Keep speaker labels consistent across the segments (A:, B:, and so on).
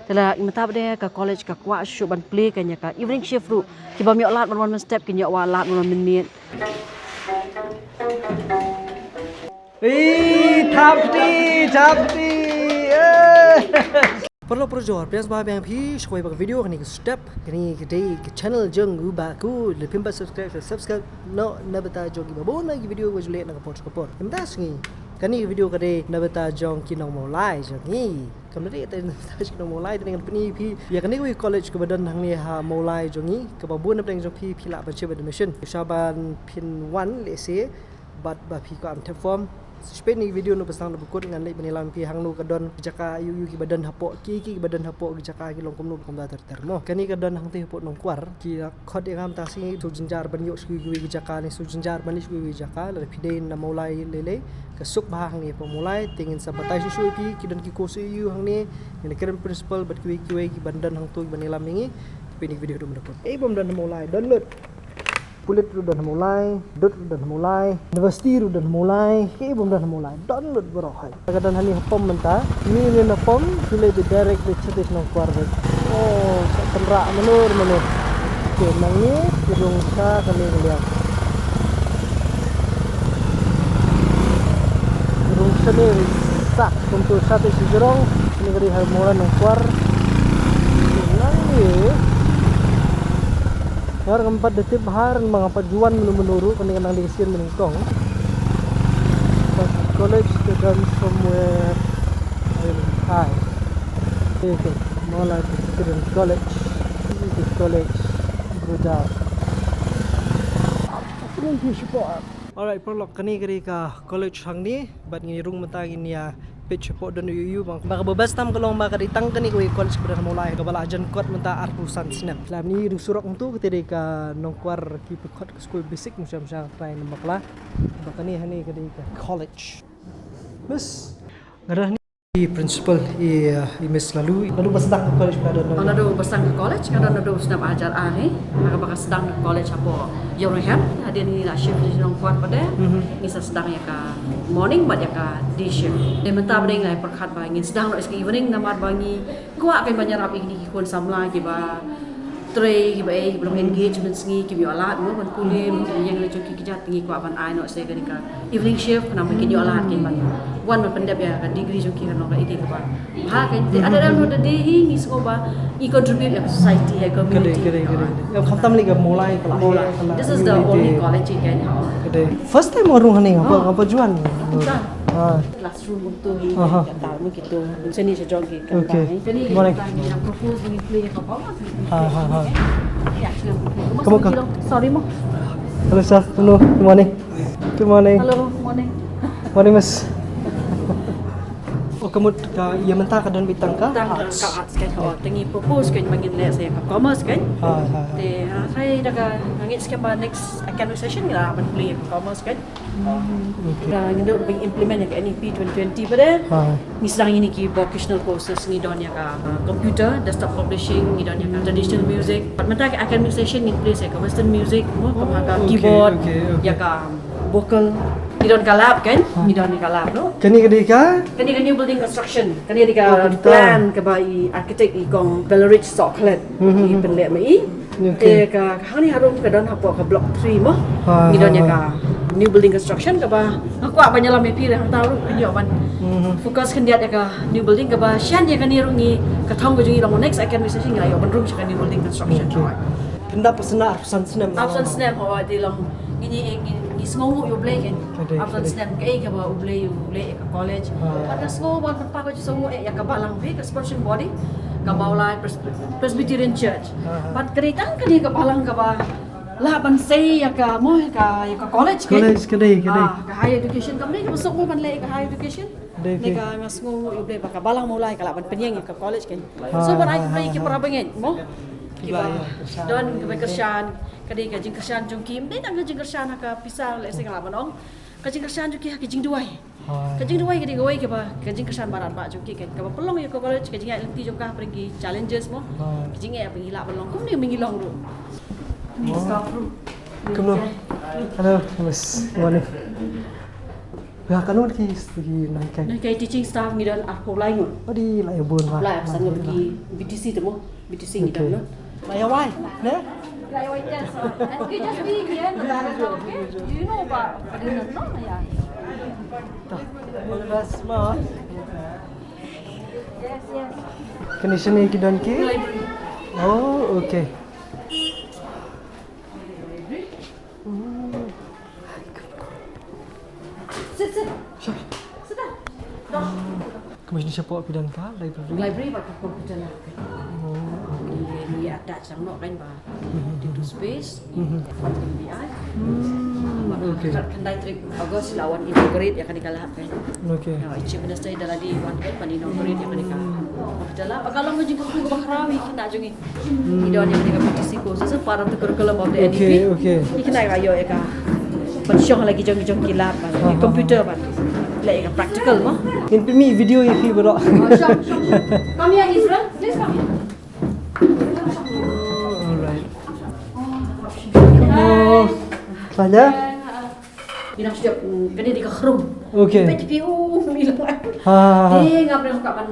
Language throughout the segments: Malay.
A: Tela imata bade ka college ka kwa shu ban play kanya ka evening shift ru ki ba mi lat man step ki nya wa lat man min
B: Tapti. Perlu perjuang, biasa bahagian pi, supaya bagi video kini step, kini kita channel jeng baku, lebih banyak subscribe, no, nabata jogi babon lagi video gue jual nak kapor. Emdas ni, kini video kade nabata jong kinong mulai jogi. Kemudian kita nabata kinong mulai dengan peni pi, ya kini gue college ke badan hang ni ha mulai jongi, ke babon nabata jong pi lah baca admission. Saban pin 1 lese, bat bapi ko am form. Spend ni video nu pasang nu bukut dengan lek benilam pi hang nu kadon jaka yu ki badan hapok ki badan hapok jaka ki longkom nu kom da termo kani kadon hang te hapok nong kwar ki khod e gam tasi su jinjar ban yo sui ki jaka ni su jinjar ban sui jaka la pide na mulai lele ke suk bah hang ni pemulai tingin sabatai su pi ki dan ki kosu yu hang ni ni keren principal bat ki bandan hang tu benilam ni pini video tu mendapot bom dan mulai download kulit sudah mulai, dot sudah mulai, universiti sudah mulai, bom dah mulai, download berohai. Kadang hani pom mentah, ini na pom, sudah direct cetis nong keluarga. Oh, tenrak menur. Okay, nang ni hidung sa kami lihat. Hidung sa ni sak, untuk satu sejurong, ini kali hal mula nong keluar. Nang ni. Har empat detik bahar mengapa juan menurut peningkatan lesian meningkong. College dan somewhere high. Okay, mulai student college. College Bruda. Alright, perlu kini ka college hang ni, bat ngini rung mentagi ni ya. Pitch po dan yu bang baka babas tam kalong baka ditang kani ko college benar mulai ka bala ajan kot menta artusan snap lam ni rusurok untuk ketika ka nongkwar ki kot school basic musam try namakla baka ni hani ka college mas ngarah ni principal Miss lalu basdak college kada
A: Nado basang ke college kada nado sedang ajar ahe baka sedang ke college apo yoreham ada ni la shift di nongkwar pada ni sedang ya ka morning bat ya ka day shift de menta bade ngai perkhat ba ngin sedang no evening namar bangi gua akan banyak rapi ni kon samla ki ba tray ki ba belum engagement ngi ki yo alat mo ban kulim yang le joki kijat ngi ko aban ai no se ka evening shift kana makin yo alat ki ban wan man pendap ya ka degree joki kana ka ide ka ba ha ka ada dalam no de hi ngi so ba I contribute ya society ya community
B: kede yang khatam li ka mulai kelas
A: this is the only college you can have
B: first time orang hani apa juan
A: classroom untuk kata mo gitu sini sa jogi kan
B: okay morning
A: yang propose ni play ka ba
B: kamu ka
A: sorry mo
B: hello sir good morning
A: hello morning
B: mas kamu ka iya mentah ka don bitang ka
A: arts kan tingi propose kan mangin le saya ka commerce kan te saya daga ngit ska ba next academic session nila ban play commerce kan ngido bing implement ya NEP 2020 pada ni sedang ini ki vocational courses ni don ya ka computer desktop publishing ni don ya ka traditional music mata ka academic session ni place ya ka western music mo ka keyboard ya ka vocal ni don ka lab kan ni don ka lab no
B: kani ka
A: new building construction kani ka plan ka ba I architect I kong Belarich Stocklet I penle mai ka hani harum ka don hapo ka block 3 mo ni don ya ka new building construction ka ba aku apa nyalam pi hang tahu ni oban fokus kan dia ka new building ka ba shan dia kan ni rungi ka thong ko jungi long next academic session ngai oban room ka new building construction
B: kenda pasana absan snap
A: ho di long ini sngomu yo play kan after snap ke ka ba ublay ka college pada sngo ba pa ko so ya ka balang be ka sporting body ka baulai Presbyterian Church but keritang ka di ka balang ka ba laban say ya ka mo ka college
B: ka
A: higher education ka me ka masuk mo man le ka higher education ne ka sngo yo play ba ka balang mo lai ka laban penyeng ka college kan so ban ai play ki para bengen mo don ka kerjaan kadi ka jing kerjaan jong kim dai tang jing kerjaan ka pisang le se ka laban ong ka jing kerjaan jong ki ka jing duai kadi goi ka ba ka jing kerjaan barat ba jong ki ka ba pelong ya ka college ka jing LT jong ka pergi challenges mo ka jing ya pergi la belong kum ni mengilong ru
B: Hello, mas. Morning. Ya kan lagi naik kan.
A: Nah kayak teaching staff ngidan aku lain ngut.
B: Oh di lai bun lah.
A: Lai pesan pergi BTC tu mo. BTC ngidan no.
B: Lai wai. Ne?
C: Like what you just and you just be here. Okay? You know about I didn't know yeah.
B: Dah. Beras mah.
C: Yes, yes.
B: Condition ni kidan ki. Oh, okay.
A: Sit. Sit down.
B: Kemudian siapa kidan ka library.
A: Library pakai komputer lah. Ni attach sang nok kan ba. Di space. FBI.
B: Okay.
A: Kendai trip August lawan inaugurate ya kan dikalah kan.
B: Okay.
A: Ya, Chief Minister dah di one kan pan inaugurate ya kan dikalah. Dalam kalau mau jenguk ke Bakrawi kena jungi. Idon yang dengan petisi ko so para tu curriculum of the NDP.
B: Okay.
A: Ni kena ayo ya ka. Pensyong lagi jong kilap kan. Komputer kan. Like practical mah.
B: In mi video yang fi bro.
A: Come here Israel. Please come here.
B: Alright. Oh. Tanya?
A: Binang siap kena di kerum.
B: Okay.
A: PTPU bilang.
B: Ha.
A: Dia ngapre ka pan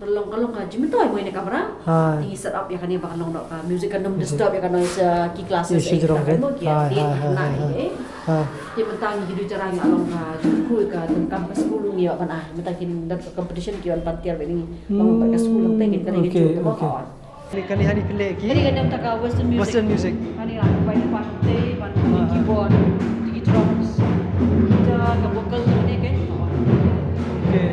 A: perlong-perlong aja minta mo ini kamera.
B: Ha.
A: Ini set up ya kan dia bakal long ka music kan nom disturb ya kan sa ki classes
B: Yes, jerong kan?
A: mo
B: Ha,
A: dia
B: ha,
A: na
B: ha,
A: eh.
B: Ha.
A: Dia mentang gitu cara ngalong ka ku ka dan kampus school ngi kan mentang kin dat competition ki on pantier ini. Bang ka school lang tengin kan
B: Okay,
A: gitu.
B: okay. Ini kan hari pilih lagi.
A: Jadi kan kita ka western music.
B: Western music.
A: Kani lah by the parte pan keyboard, drums. Kita ka vocal ni kan.
B: Okay.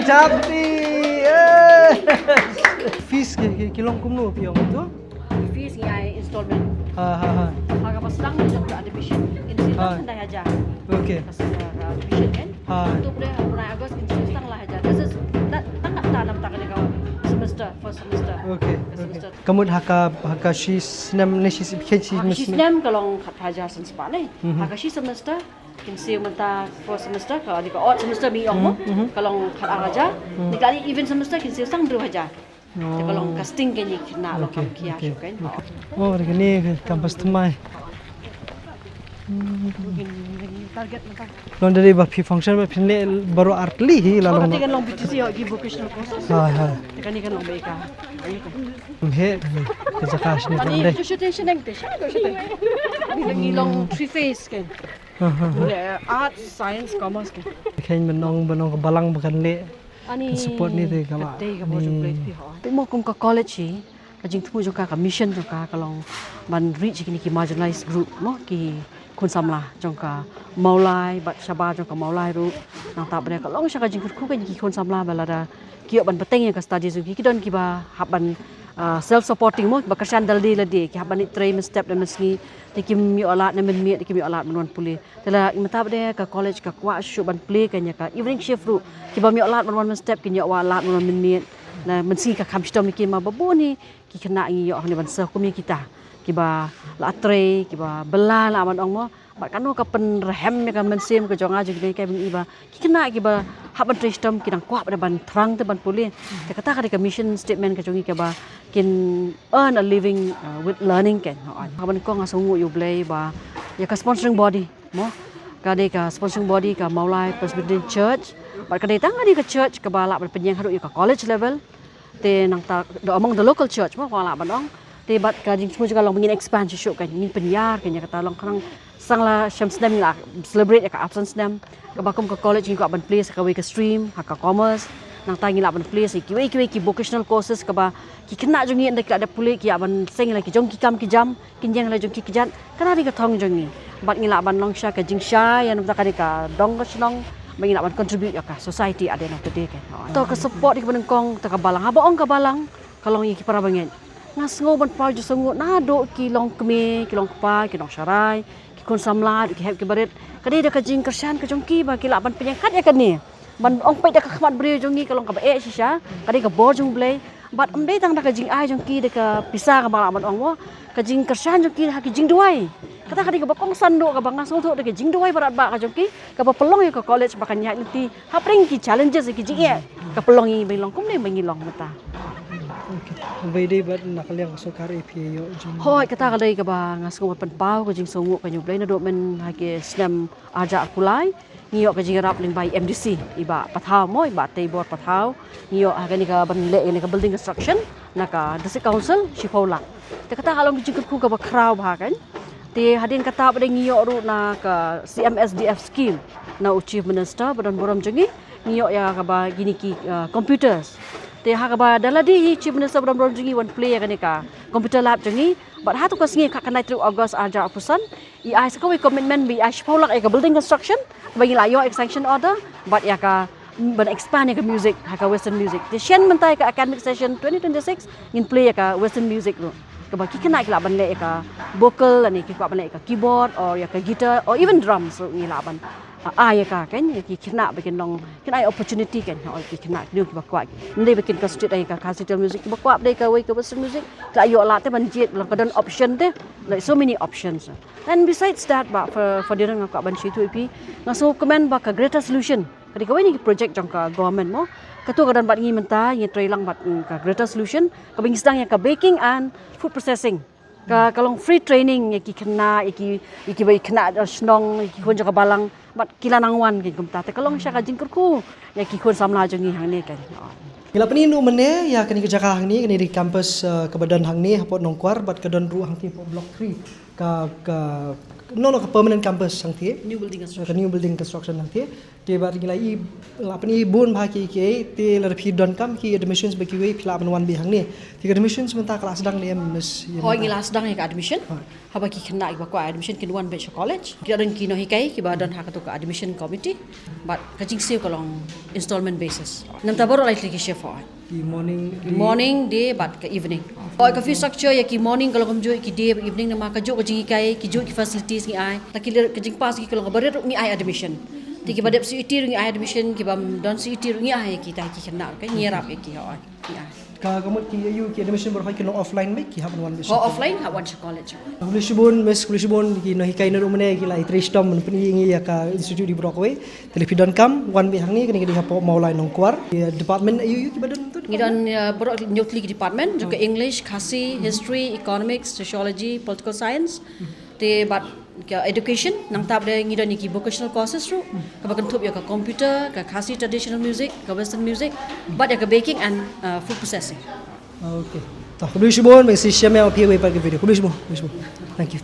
B: Chapti. Fees kilong kumno piong itu.
A: Fees ngai installment.
B: Ha.
A: Harga pasang ni juga admission. Ini sih kan dah aja.
B: Okay.
A: Pasang admission kan. Untuk dia bulan Agustus ini setang lah aja. This is tengah tanam tak kena kau semester first semester.
B: Okay. Kamu haka shis nam nesis bikeci
A: Haka nam kalau hajar sen sepak ni. Haka shis semester kinsi menta first semester kalau di odd semester bi ong mo kalau khat aja. Di kali even semester kinsi sang dru aja. Kalau casting kan ni kena lo kam kia kan.
B: Oh, ini kampus temai.
A: Target mata.
B: Long dari bapi function bapi ni baru artli hi
A: Kalau
B: lalu.
A: nanti kan long BTC ya give vocational courses.
B: Ha.
A: Kan ni kan long beka.
B: He kerja kas ni
A: Ani
B: pandai.
A: tu shooting nang tu shooting. Lagi long three phase kan. Boleh art, science, commerce kan.
B: Kain benong ke balang bukan le.
A: Ani
B: support ni tu kalau.
A: Kata kamu jumpa pi ha. Mo kum ka college hi. Kajing tu juga ka mission juga kalau man reach kini ki marginalized group mo ki kun samlah jongka maulai bat syabah jongka maulai ru nang tak benda kalau syaka jing ku kan ki kun samlah balada ki ban penting ka study sugi ki don ki ba haban self supporting mo ba kasan daldi ladi ki haban ni train step dan meski ki mi alat na men mi ki mi alat menon puli tela mata benda ka college ka kwa shu ban play kan ka evening shift ru ki ba mi alat menon step ki wa alat menon men mi na mensi ka kam stom ki ma babu ni ki kena ngi yo ni ban sa ku mi kita kiba latre kiba bela la man ong mo ba kanu ka pen rehem ka men sim ka jonga jig ka bin iba kina kiba haban tristem kinang kwa pada ban thrang te ban pulin te kata ka mission statement ka jongi ka ba kin earn a living with learning ken haban ko nga sungu yu blay ba ya ka sponsoring body mo ka de ka sponsoring body ka Maulai Presbyterian Church ba ka de tang ni ka church ka ba la ban penyang haru ka college level te nang ta among the local church mo wala ban ong Tebat kajing semua juga long ingin expand syuk kan ingin penyiar kan ya kata long kerang sangla syamsdam lah celebrate ya ka absence dam ka bakum ka college ni ka ban place ka ke stream ka commerce nang tangi la ban place ki vocational courses ka ba ki kena jongi ndak ada pulih ki aban seng la ki jong ki kam ki jam kinjang la jong ki kijat kana ri ka thong jongi bat ngila ban long sha ka jing sha ya nam ka dong ka snong mengina ban contribute ya ka society ada no today kan to ka support ki ban kong ta ka balang ha ong ka balang kalau ki para bangen ngas ngoban pa ju sungut na do ki long keme ki long pa ki long syarai ki kon samlat ki heb ki baret kadi da ka jing kersan ka jongki ba ki la ban penyangkat ya kan ni ban ong pe da ka khmat bre jongi ka long ka ba e shisha kadi ka bor jong blai But amdai tang da ka jing ai jong ki de ka pisa ka bala man ong mo ka jing kersan jong ki ha ki jing duai. Kata ka di ka bakong sando ka bang ngasong de ka jing duai barat ba ka jong ki ka ba pelong ya ka college ba kan nya ti ha pring ki challenges ki jing ya ka pelong i bilong kum ne mangilong mata.
B: Okay. Bay day but nakaliang so kar APA yo jing.
A: Hoi kata ka dai ka ba ngasong pan pau ka jing songu ka nyublai na do men ha ki snam aja kulai ngio ka jing rap ling by MDC iba pathau mo iba table pathau ngio ha ni ka ban le ni ka building construction na ka district council Shipolak te kata kalong jing ku ka ba crowd ha kan te hadin kata pada ngio ru na ka CMSDF skill na chief minister badan boram jengi ngio ya ka ba gini ki computers te ha ka ba daladi chief minister badan boram jengi one play ka ni ka computer lab jengi but ha tu ka singi ka kanai through August aja pusan I ai sa commitment bi ai Shipolak ka building construction bagi la yo extension order but ya ka ban expand ya ka music ha ka western music te shen mentai ka academic session 2026 in play ya ka western music ro ka bagi kena ka ban le ka vocal ani ka ban le ka keyboard or ya ka guitar or even drums ro ni la ban ai ka kan ya ki kena bikin long kena opportunity kan ha ki kena dia ki bakwa ndai bikin ka street ai ka classical music bakwa dai ka ka western music ka yo la te ban jet long ka dan option te like so many options and besides that ba for dia ngak ban shi tu pi ngaso comment ba ka greater solution kadi kawai ni project jong ka government mo katu kadan bat ngi menta ngi trailang bat ka greater solution ka bing sedang ya ka baking and food processing ka kalong free training ya ki kena iki bai kena snong ki kun ka balang bat kilanangwan ki kumta te kalong sya ka jingkurku ya ki kun samla jongi hang ne kan
B: Gila peninu mene ya kani kerja hang ni kani di kampus kebadan hang ni hapot nongkwar bat kedan ru hang ti block 3 ka no ka permanent campus hang ti
A: new building
B: ka
A: construction
B: new building construction hang ti te bat gila i lapani bun bha ki ke te lar phi don kam ki admissions baki we phila ban wan bi hang ni ti admissions menta kelas sedang ni mes
A: hoi ngi las dang ya ka admission haba ki kena iba ko admission kin one batch college ki dan ki no hikai ki badan ha ka to ka admission committee but ka jing se kalong installment basis nam ta boro likely ki chef
B: di morning
A: day but ke evening or ka fee structure ya ki morning kalau kam jo ki day evening na ma ka jo ka jing kai ki jo ki facilities ngi ai ta ki ka jing pas ki kalau baret ngi ai admission ti ki badep CET ngi ai admission ki bam don CET ngi ai ki ta ki kena ka nyerap ki ha ngi ai
B: ka kamot ki you ki admission ber hoi ki no offline me ki haban wan bi
A: ho offline ha one college
B: Kulisibon ki no hikai no mene ki lai tristom men peni ngi ya ka institute di Brockway telefidon kam wan bi hang ni kini di hapo maulai nongkwar department ayu ki badan tu
A: ngi don borok nyotli department juga English khasi history economics sociology political science te but education nang tab de ngi don ki vocational courses ru ka bakan thup ya ka computer ka khasi traditional music ka western music but ya ka baking and food processing
B: okay ta kulisibon me si shame api we pa ki video kulisibon thank you